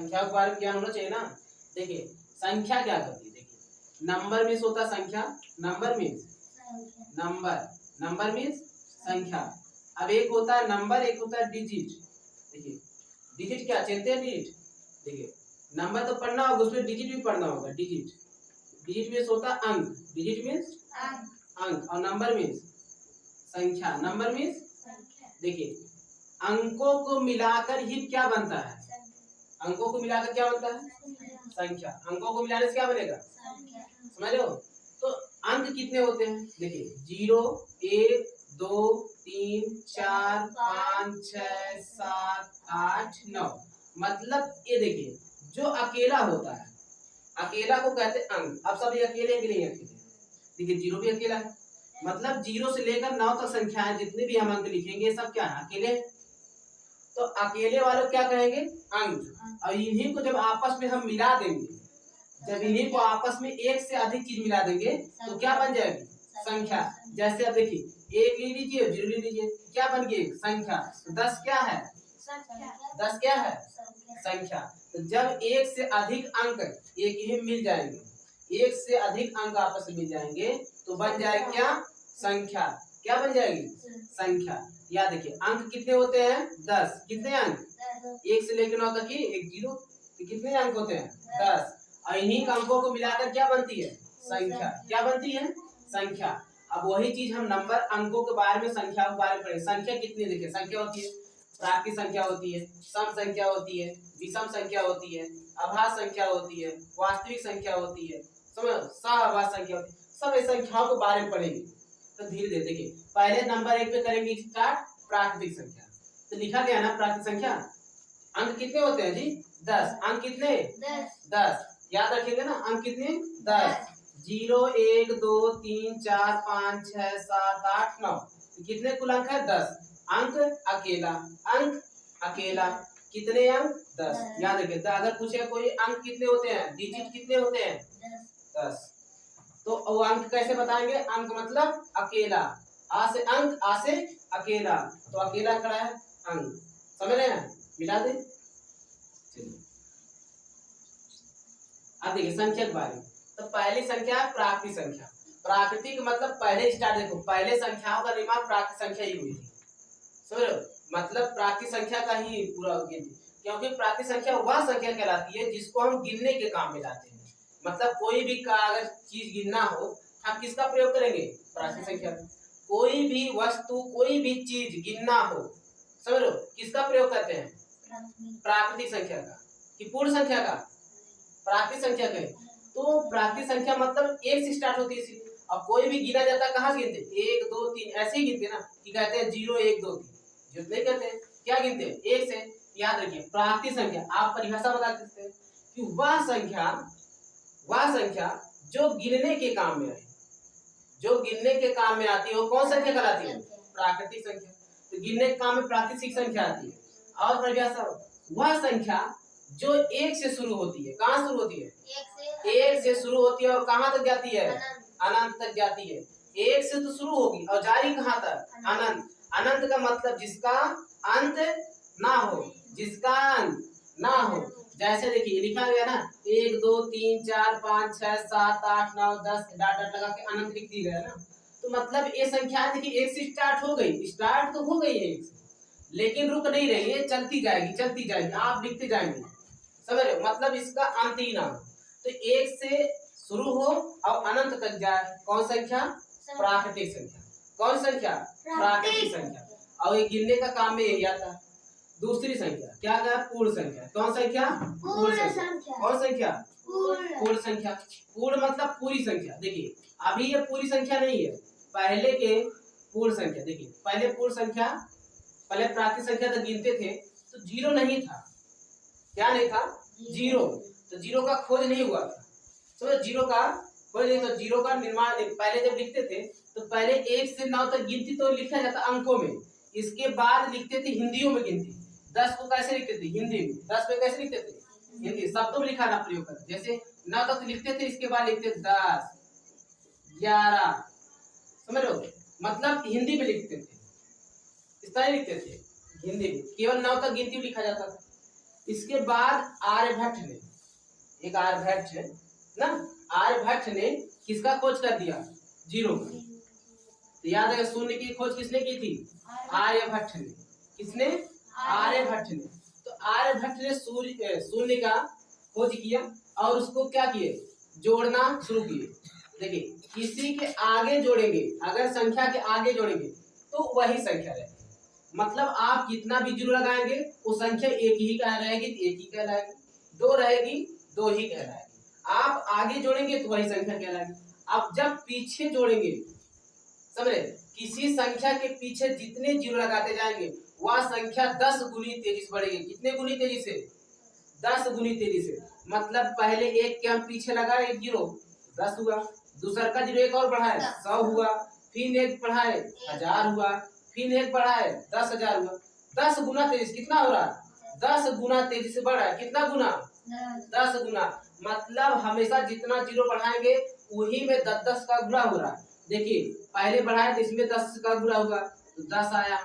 संख्या के बारे में ज्ञान होना चाहिए ना। देखिए संख्या क्या करती है, देखिए नंबर मीन्स होता है संख्या, नंबर मीन्स संख्या। अब एक होता है नंबर, एक होता है डिजिट। देखिए डिजिट क्या चलते हैं, डिजिट। देखिए नंबर तो पढ़ना होगा, उसमें डिजिट भी पढ़ना होगा। डिजिट मीन्स होता है अंक, डिजिट मीन्स अंक, और नंबर मीन्स संख्या, नंबर मीन्स। देखिए अंकों को मिलाकर ही क्या बनता है, अंकों को मिलाकर क्या बनता है, संख्या। अंकों को मिलाने से क्या बनेगा, समझ रहे हो। तो अंक कितने होते हैं, देखिए 0 1 2 3 4 5 6 7 8 9। मतलब ये देखिए जो अकेला होता है, अकेला को कहते हैं अंक। अब सब ये अकेले भी नहीं अकेले, देखिए 0 भी अकेला है। मतलब 0 से लेकर 9 तक संख्याएं जितने भी हम अंक लिखेंगे सब क्या है, अकेले। तो अकेले वालों क्या कहेंगे, अंक। और इन्हीं को जब आपस में हम मिला देंगे, जब इन्हीं को आपस में एक से अधिक चीज मिला देंगे तो क्या बन जाएगी, संख्या। जैसे अब देखिए 1 ले लीजिए, 0 ले लीजिए, क्या बन गई संख्या। तो 10 क्या है, 10 क्या है, संख्या। तो जब एक से अधिक अंक एक ही मिल जाएंगे, एक से अधिक अंक आपस में मिल जाएंगे तो बन जाएगी क्या, संख्या। क्या बन जाएगी, संख्या। या देखिए अंक कितने होते हैं, 10। कितने अंक, 1 से लेकर 9 तक की, 1 0। तो कितने अंक होते हैं, 10। और इन्हीं अंकों को मिलाकर क्या बनती है, संख्या। क्या बनती है, संख्या। अब वही चीज हम नंबर अंकों के बारे में, संख्या के बारे में पढ़े। संख्या कितनी, देखिए संख्या होती है, प्राकृतिक संख्या होती है, सम संख्या होती है, विषम संख्या होती है, अभाज्य संख्या होती है, वास्तविक संख्या होती है, समझ, सहअभाज्य संख्या होती है। सब इस संख्याओं के बारे में पढ़ेंगे। तो धीरे धीरे देखिए पहले नंबर 1 पे करेंगे स्टार्ट, प्राकृतिक संख्या। तो लिखा गया ना प्राकृतिक संख्या, अंक कितने होते हैं जी, 10। अंक कितने, 10। याद रखिएगा ना, अंक कितने, 10। 0 1 2 3 4 5 6 7 8 9। कितने कुल अंक है, 10। अंक अकेला, अंक अकेला, कितने अंक, 10। याद रखिए अगर पूछे कोई अंक कितने होते हैं, डिजिट कितने होते हैं, 10। तो वो अंक कैसे बताएंगे, अंक मतलब अकेला, आ से अंक, आ से अकेला। तो अकेला खड़ा है अंक, समझ रहे हैं, मिला दे। अब देखिए संख्या के बारे में। तो पहली संख्या प्राकृतिक संख्या। प्राकृतिक मतलब पहले स्टार्ट, देखो पहले संख्याओं का निर्माण प्राकृतिक संख्या ही हुई थी, समझ रहे हो। मतलब प्राकृतिक संख्या का ही पूरा गिनती, क्योंकि प्राकृतिक संख्या वह संख्या कहलाती है जिसको हम गिनने के काम में लाते हैं। मतलब कोई भी का अगर चीज गिनना हो, हम किसका प्रयोग करेंगे, प्राकृतिक संख्या। कोई भी वस्तु, कोई भी चीज गिनना हो, समझ लो किसका प्रयोग करते हैं, प्राकृतिक संख्या का, कि पूर्ण संख्या का, प्राकृतिक संख्या का। तो प्राकृतिक संख्या मतलब 1 से स्टार्ट होती है। और कोई भी गिना जाता है कहाँ से गिनते, 1 2 3 ऐसे ही गिनते ना, कि कहते हैं 0 1 2 3, जो नहीं कहते हैं, क्या गिनते हैं, 1 से। याद रखिए प्राकृतिक संख्या आप परिभाषा बता सकते हैं कि वह संख्या जो गिनने के काम में आए, जो गिनने के काम में आती है वो कौन संख्या कहलाती है, प्राकृतिक संख्या। तो गिनने के काम में प्राकृतिक संख्या आती है। और परिभाषा, वह संख्या जो 1 से शुरू होती है, कहाँ शुरू होती है, 1 से शुरू होती है और कहाँ तक जाती है, अनंत तक जाती है। 1 से तो शुरू होगी और जारी कहाँ तक, अनंत। अनंत का मतलब जिसका अंत ना हो, जिसका अंत ना हो। जैसे देखिए लिखा गया ना 1 2 3 4 5 6 7 8 9 10 डॉट डॉट लगा के अनंत लिख दी गया ना। तो मतलब ये संख्या देखिए 1 से स्टार्ट हो गई, स्टार्ट तो हो गई है 1 से, लेकिन रुक नहीं रही है, चलती जाएगी, आप लिखते जाएंगे, समझ रहे हो। मतलब इसका अंत ही ना हो। तो 1 से शुरू हो और अनंत तक जाए, कौन संख्या, प्राकृतिक संख्या। कौन संख्या, प्राकृतिक संख्या। और ये गिनने का काम में यही आता है। दूसरी संख्या क्या कहा, पूर्ण संख्या। कौन संख्या, पूर्ण संख्या। कौन संख्या, पूर्ण संख्या। पूर्ण मतलब पूरी संख्या। देखिए अभी ये पूरी संख्या नहीं है, पहले के पूर्ण संख्या। देखिए पहले पूर्ण संख्या, पहले प्राकृतिक संख्या तक गिनते थे तो 0 नहीं था, क्या नहीं था, 0। तो 0 का खोज नहीं हुआ था, तो 0 का खोज नहीं, तो 0 का निर्माण पहले जब लिखते थे तो पहले 1 से 9 तक गिनती तो लिखा जाता अंकों में, इसके बाद लिखते थे हिंदियों में गिनती। 10 को कैसे लिखते थे, हिंदी में। 10 पे कैसे लिखते थे, हिंदी शब्दों में लिखाना प्रयोग करते। जैसे 9 तक लिखते थे, इसके बाद लिखते 10 11, समझ लो, मतलब हिंदी में लिखते थे, इस तरह लिखते थे हिंदी में, केवल 9 तक गिनती लिखा जाता था। इसके बाद आर्यभट्ट ने, एक आर्यभट्ट है ना, आर्यभट्ट ने किसका खोज कर दिया? जीरो का। तो याद है शून्य की खोज किसने की थी? आर्यभट्ट ने। किसने? आर्यभट्ट ने। तो आर्यभट्ट ने शून्य का खोज किया और उसको क्या किए? जोड़ना शुरू किए। देखिए किसी के आगे जोड़ेंगे, अगर संख्या के आगे जोड़ेंगे तो वही संख्या रहेगी। मतलब आप कितना भी जीरो लगाएंगे वो संख्या एक ही कह रहेगी तो एक ही कहलाएगी, दो रहेगी दो ही कहलाएगी। आप आगे जोड़ेंगे तो वही संख्या कहलाएगी। अब जब पीछे जोड़ेंगे, समझे, किसी संख्या के पीछे जितने जीरो लगाते जाएंगे वह संख्या 10 गुनी तेजी से बढ़ेगी। कितने गुनी तेजी से? 10 गुनी तेजी से। मतलब पहले एक के हम पीछे लगाए एक जीरो 10 हुआ, दूसरा का जीरो एक और बढ़ाए 100 हुआ, फिर एक बढ़ाए 1000 हुआ, फिर एक बढ़ाए 10,000 हुआ। 10 गुना तेजी से कितना हो रहा है? 10 गुना तेजी से बढ़ रहा है। कितना गुना? 10 गुना। मतलब हमेशा जितना जीरो बढ़ाएंगे वही में 10 का गुणा हो रहा है। देखिए पहले बढ़ाए तो इसमें 10 का गुणा होगा तो 10 आया,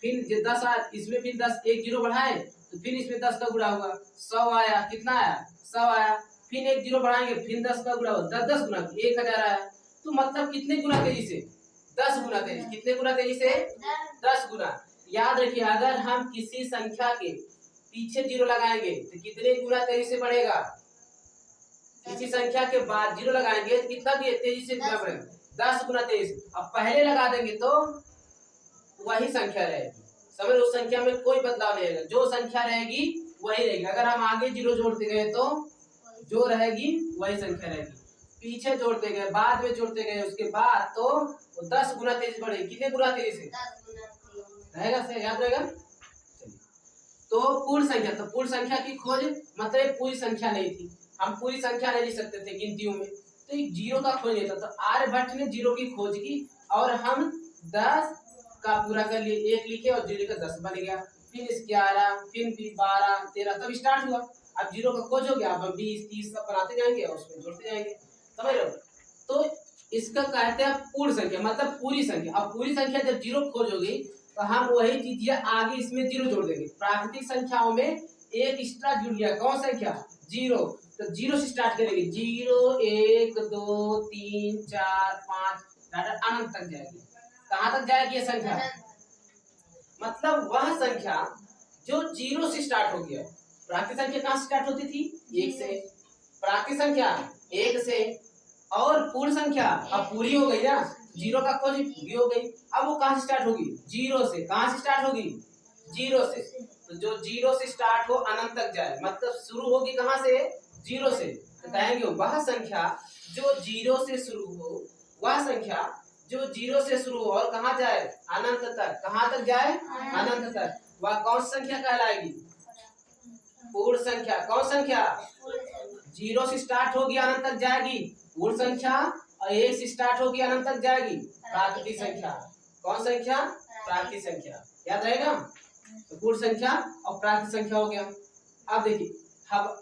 फिर 10 आया, इसमें फिर 10 एक जीरो बढ़ाए तो फिर इसमें 10 का गुणा होगा 100 आया। कितना आया? 100 आया। फिर एक जीरो बढ़ाएंगे फिर 10 का गुणा होगा 10 गुना 1000 आया। तो मतलब कितने गुना तेजी से? 10 गुना तेजी। कितने गुना तेजी से? 10 गुना। याद रखिए अगर हम किसी संख्या के पीछे जीरो लगाएंगे तो कितने गुना तेजी से बढ़ेगा? किसी संख्या के बाद जीरो लगाएंगे तो कितना तेजी से गुना बढ़ेगा? 10 गुना तेजी से। अब पहले लगा देंगे तो वही संख्या रहेगी। समझ, उस संख्या में कोई बदलाव नहीं रहेगा, जो संख्या रहेगी वही रहेगी। अगर हम आगे जीरो जोड़ते गए तो जो रहेगी वही संख्या रहेगी, पीछे जोड़ते गए बाद में जोड़ते गए उसके बाद तो 10 गुना तेजी बढ़ेगी। कितने गुना तेजी से रहेगा? से याद रहेगा। तो पूर्ण संख्या, तो पूर्ण संख्या की खोज मतलब पूरी संख्या नहीं थी, हम पूरी संख्या नहीं लिख सकते थे गिनतियों में, तो एक जीरो का खोज नहीं था। तो आर्यभट्ट ने जीरो की खोज की और हम 10 का पूरा कर लिए, एक लिखे और जीरो का 10 बन गया, फिर 11, फिर 12, 13 तब स्टार्ट हुआ। अब जीरो का खोज हो गया, अब हम 20, 30 सब बनाते जाएंगे और उसमें जोड़ते जाएंगे। समझ रहे हो? तो इसका कहते हैं पूर्ण संख्या, मतलब पूरी संख्या। अब पूरी संख्या जब जीरो खोज हो गई तो हम वही चीज आगे इसमें जीरो जोड़ देंगे। प्राकृतिक संख्याओं में एक एक्स्ट्रा जुड़ गया, कौन संख्या? जीरो। तो जीरो से स्टार्ट करेंगे, 0, 1, 2, 3, 4, 5 डाटा अनंत तक जाएगी। कहाँ तक जाएगी ये संख्या? मतलब वह संख्या जो जीरो से स्टार्ट हो गया। प्राकृतिक संख्या कहाँ से स्टार्ट होती थी? 1 से। प्राकृतिक संख्या 1 से, और पूर्ण संख्या अब पूरी हो गई ना, जीरो का खोज भी हो गई। अब वो कहाँ से स्टार्ट होगी? जीरो से। कहाँ से स्टार्ट होगी? जीरो से। तो जो जीरो से स्टार्ट हो अनंत तक जाए, मतलब शुरू होगी कहाँ से? जीरो से। तो कहेंगे वह संख्या जो जीरो से शुरू हो, वह संख्या जो जीरो से शुरू हो और कहाँ जाए? अनंत तक। कहाँ तक जाए? अनंत तक। वह कौन संख्या कहलाएगी? पूर्ण संख्या। कौन संख्या? जीरो से स्टार्ट होगी अनंत तक जाएगी पूर्ण संख्या, और 1 से स्टार्ट होगी अनंत तक जाएगी प्राकृतिक संख्या। कौन संख्या? प्राकृतिक संख्या। याद रहेगा? तो पूर्ण संख्या और प्राकृतिक संख्या हो गया। अब देखिए अब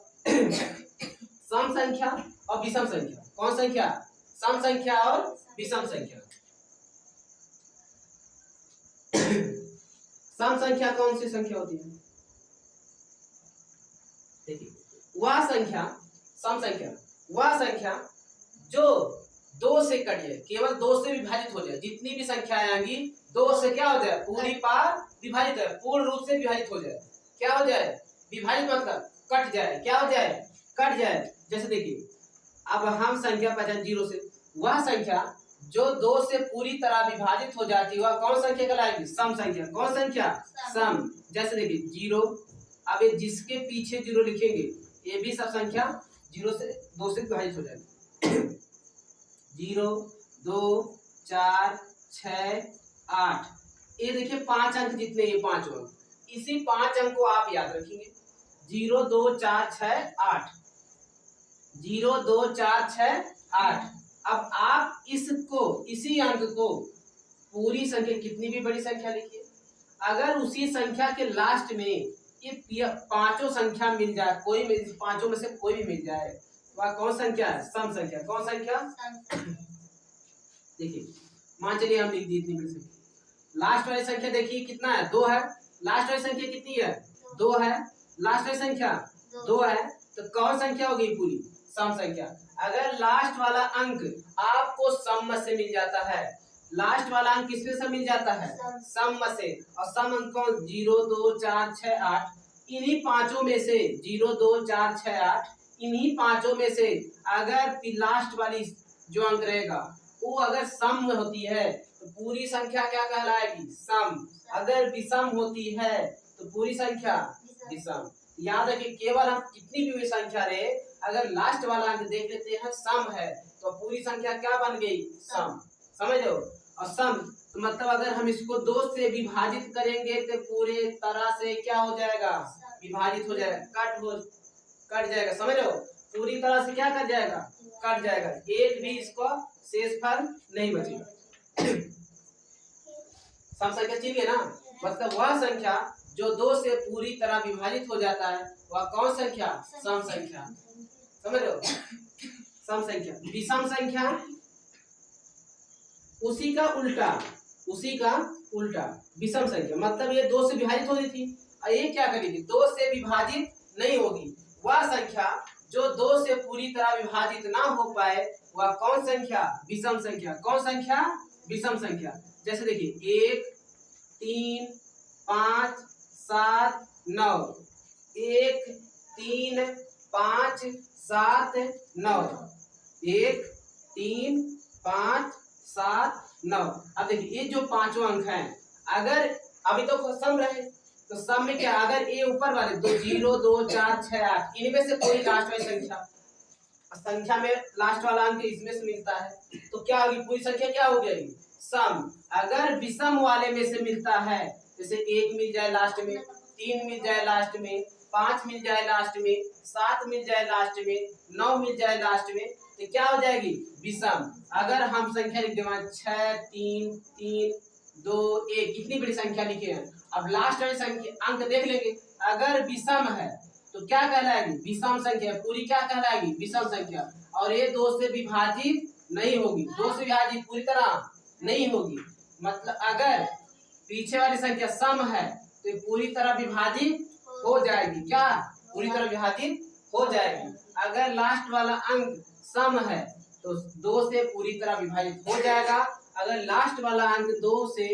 सम संख्या और विषम संख्या। कौन संख्या? सम संख्या और विषम संख्या। सम संख्या कौन सी संख्या होती है? देखिए वह संख्या, सम संख्या वह संख्या जो 2 से कट जाए, केवल 2 से विभाजित हो जाए। जितनी भी संख्याएं आएंगी 2 से क्या हो जाए? पूरी पार विभाजित है, पूर्ण रूप से विभाजित हो जाए। क्या हो जाए? विभाजित मतलब कट जाए। क्या हो जाए? कट जाए। जैसे देखिए अब हम संख्या पहचान जीरो से, वह संख्या जो 2 से पूरी तरह विभाजित हो जाती है वह कौन संख्या कहलाएगी? सम संख्या। कौन संख्या? सम। जैसे देखिए जीरो, अब ये जिसके पीछे जीरो लिखेंगे ये भी सब संख्या जीरो से 2 से विभाजित हो जाएगी। 0, 2, 4, 6, 8, ये देखिए 5 अंक जितने, ये 5 अंक, इसी 5 अंक को आप याद रखेंगे। 0, 2, 4, 6, 8, 0, 2, 4, 6, 8। अब आप इसको, इसी अंक को पूरी संख्या, कितनी भी बड़ी संख्या लिखिए, अगर उसी संख्या के लास्ट में ये पांचों संख्या मिल जाए, कोई में पांचों में से कोई भी मिल जाए, वह कौन संख्या है? सम संख्या। कौन संख्या? देखिए मान चलिए हम लिख दी इतनी बड़ी संख्या, लास्ट वाली संख्या देखिए कितना है? 2 है। लास्ट वाली संख्या कितनी है? 2 है। लास्ट वाली संख्या 2 है, तो कौन संख्या होगी पूरी? सम संख्या। अगर लास्ट वाला अंक आपको सम से मिल जाता है, लास्ट वाला अंक किसमें से मिल जाता है? सम से। और सम अंक कौन? 0 2 4 6 8, इन्हीं पांचों में से 0 2 4 6 8, इन्हीं पांचों में से अगर लास्ट वाली जो अंक रहेगा वो अगर सम होती है तो पूरी संख्या क्या कहलाएगी? सम। अगर विषम होती है तो पूरी संख्या विषम। याद रखिए, केवल हम कितनी भी संख्या रहे, अगर लास्ट वाला अंक देख लेते हैं सम है तो पूरी संख्या क्या बन गई? सम। समझ लो। और सम तो मतलब अगर हम इसको 2 से विभाजित करेंगे तो पूरे तरह से क्या हो जाएगा? विभाजित हो जाएगा, कट जाएगा। समझ लो, पूरी तरह से क्या कर जाएगा? कट जाएगा, एक भी इसको शेषफल नहीं बचेगा। सम संख्या चाहिए ना, मतलब वह संख्या जो 2 से पूरी तरह विभाजित हो जाता है वह कौन संख्या? सम संख्या। समझ लो, सम संख्या। विषम संख्या उसी का उल्टा विषम संख्या, मतलब ये 2 से विभाजित हो रही थी, और ये क्या करेगी? 2 से विभाजित नहीं होगी। वह संख्या जो 2 से पूरी तरह विभाजित ना हो पाए वह कौन संख्या? विषम संख्या। कौन संख्या? विषम संख्या। जैसे देखिए 1 3 5 7 9, 1 3 5 7 9, 1 3 5 7 9। अब देखिए ये जो पांचों अंक हैं, अगर अभी तो सम रहे तो सम में क्या? अगर ये ऊपर वाले 0 2 4 6 8 इनमें से कोई लास्ट वाली संख्या में लास्ट वाला अंक इसमें से मिलता है तो क्या होगी? पूरी संख्या क्या हो जाएगी? सम। अगर विषम वाले में से मिलता है, जैसे 1 मिल जाए लास्ट में, 3 मिल जाए लास्ट में, 5 मिल जाए लास्ट में, 7 मिल जाए लास्ट में, 9 मिल जाए लास्ट में, तो क्या हो जाएगी? विषम। अगर हम संख्या लिख दें 6 3 3 2 1, कितनी बड़ी संख्या लिखे हैं। अब लास्ट वाली संख्या अंक देख लेंगे, अगर विषम है तो क्या कहलाएगी? विषम संख्या। पूरी क्या कहलाएगी? विषम संख्या। और ये 2 से विभाजित नहीं होगी, 2 से विभाजित पूरी तरह नहीं होगी। मतलब अगर पीछे वाली संख्या सम है तो ये पूरी तरह विभाजित हो जाएगी। क्या? पूरी तरह विभाजित हो जाएगी। अगर लास्ट वाला अंक सम है तो 2 से पूरी तरह विभाजित हो जाएगा। अगर लास्ट वाला अंक 2 से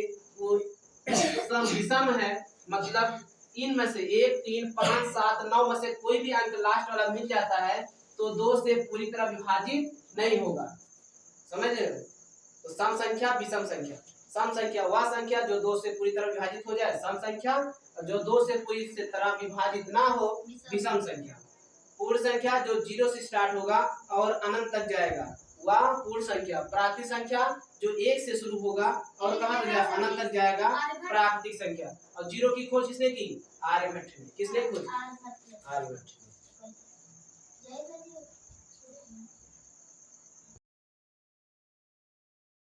विषम है, मतलब इनमें से 1 3 5 7 9 में से कोई भी अंक लास्ट वाला मिल जाता है तो 2 से पूरी तरह विभाजित नहीं होगा। समझ रहे हो? तो सम संख्या विषम संख्या। सम संख्या वह संख्या जो 2 से पूरी तरह विभाजित हो जाए, सम संख्या। और जो 2 से पूरी तरह विभाजित ना हो, विषम संख्या। पूर्ण संख्या जो 0 से स्टार्ट होगा और अनंत तक जाएगा वह पूर्ण संख्या। प्राकृतिक संख्या जो 1 से शुरू होगा और कहाँ तक जाएगा? अनंत तक जाएगा, प्राकृतिक संख्या। और 0 की खोज किसने की? आर्यभट्ट ने। किसने खोज? आर्यभट्ट।